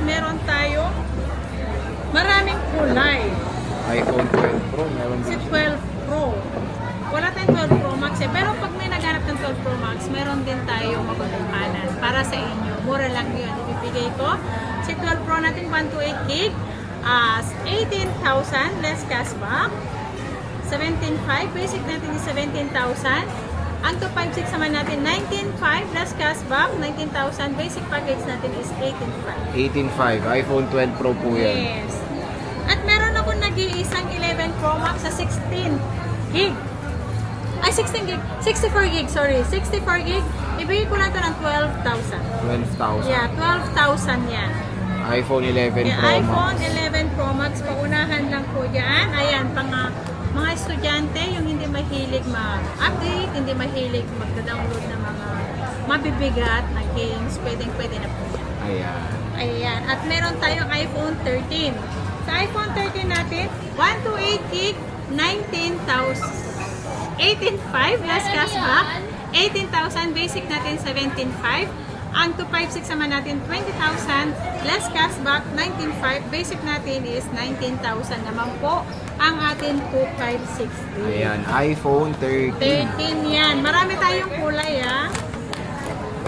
meron tayo maraming kulay. iPhone 12 Pro, meron Si din. 12 Pro. Wala tayong 12 Pro Max eh. Pero pag may naghanap ng 12 Pro Max, meron din tayo magkukumpanan para sa inyo. Mura lang yun. Ibibigay ko. Si 12 Pro natin, 128 gig. 18,000 less cashback. 17,500. Basic natin is 17,000. Ang 256 naman natin, 19,500 less cashback. 19,000. Basic package natin is 18,500. 18.5, iPhone 12 Pro po yan. Yes. At meron akong nag-iisang 11 Pro Max sa 16 gig. Ay, 16 gig. 64 gig, sorry. 64 gig. Ibigay ko lang ito ng 12,000. 12,000. Yeah, 12,000 yan. iPhone 11 Yeah, Pro iPhone Max. 11 Pro Max. Paunahan lang po dyan. Ayan, mga estudyante, yung hindi mahilig mag-update, hindi mahilig mag-download ng mga mabibigat na games, pwede na po yan. Ayan. Ayan. At meron tayong iPhone 13. Sa iPhone 13 natin, 128 gig, 19,000. 18,500 less cashback. 18,000 basic natin 17,500. Ang 256 naman natin 20,000 less cashback 19,500. Basic natin is 19,000 naman po ang ating 256. Ayan, iPhone 13. 13 yan. Marami tayong kulay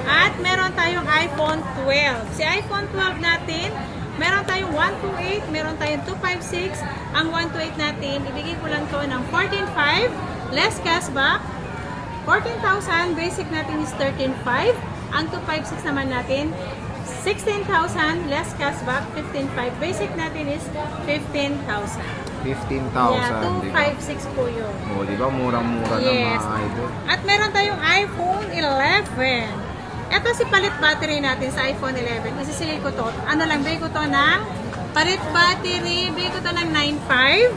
At meron tayong iPhone 12. Si iPhone 12 natin, meron tayong 128, meron tayong 256. Ang 128 natin, ibigay ko lang to ng 14,500 less cashback. 14,000, basic natin is 13,500. Ang 256 naman natin, 16,000 less cashback, 15,500. Basic natin is 15,000. 15,000. Yeah, 256 po yun. O, di ba? Murang-mura na Yes. mga idol. At meron tayong iPhone 11. Ito si palit battery natin sa iPhone 11. Isisilid ko to. Ano lang, bigay ko to ng palit battery. Bigay ko to ng 9,500.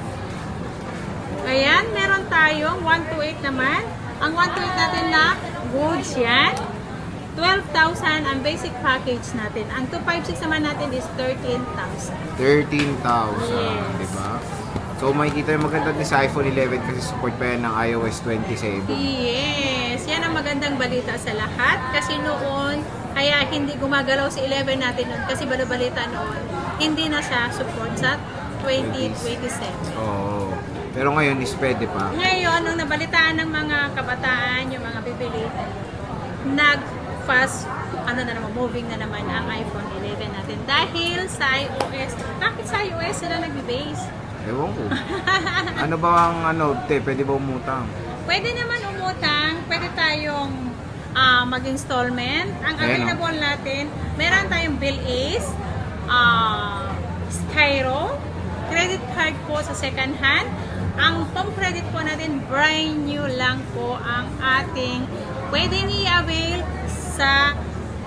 Ayan, meron tayong 128 naman. Ang 128 natin na goods yan. 12,000 ang basic package natin. Ang 256 naman natin is 13,000. 13,000, Yes. di ba? So, makikita yung maganda din sa iPhone 11 kasi support pa yan ng iOS 27. Yes, yan ang magandang balita sa lahat. Kasi noon, kaya hindi gumagalaw si 11 natin noon. Kasi balita noon, hindi na siya support sa 2027. Oo. Pero ngayon is pwede pa. Ngayon, nung nabalitaan ng mga kabataan, yung mga bibili, nag-fast, moving na naman ang iPhone 11 natin. Dahil sa iOS, bakit sa iOS sila nag-base? Ewan ko. Ano ba ang pwede ba umutang? Pwede naman umutang, pwede tayong mag-installment. Ang Ayan, available natin, meron tayong Bill Ace, Skyro, credit card po sa second hand. Ang pang credit po natin, brand new lang po ang ating pwedeng i-avail sa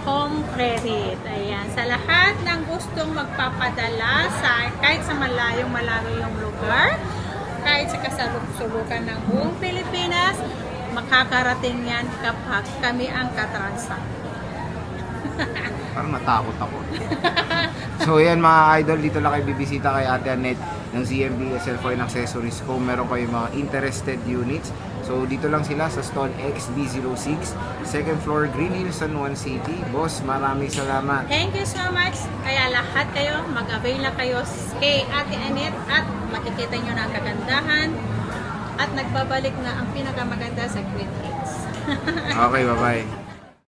home credit. Ayan. Sa lahat ng gustong magpapadala kahit sa malayo yung lugar, kahit sa kasalubulukan ng buong Pilipinas, makakarating yan kapag kami ang katransak. Parang natakot ako. So yan mga idol, dito lang kayo bibisita kay Ate Annette ng ZMB Cellphone Accessories Home. Meron kayo mga interested units. So dito lang sila sa stall XD06, second floor, Green Hills, San Juan City. Boss, maraming salamat. Thank you so much. Kaya lahat kayo, mag-avail na kayo kay Ate Annette at makikita nyo na ang kagandahan at nagbabalik na ang pinakamaganda sa Green Hills. Okay, bye-bye.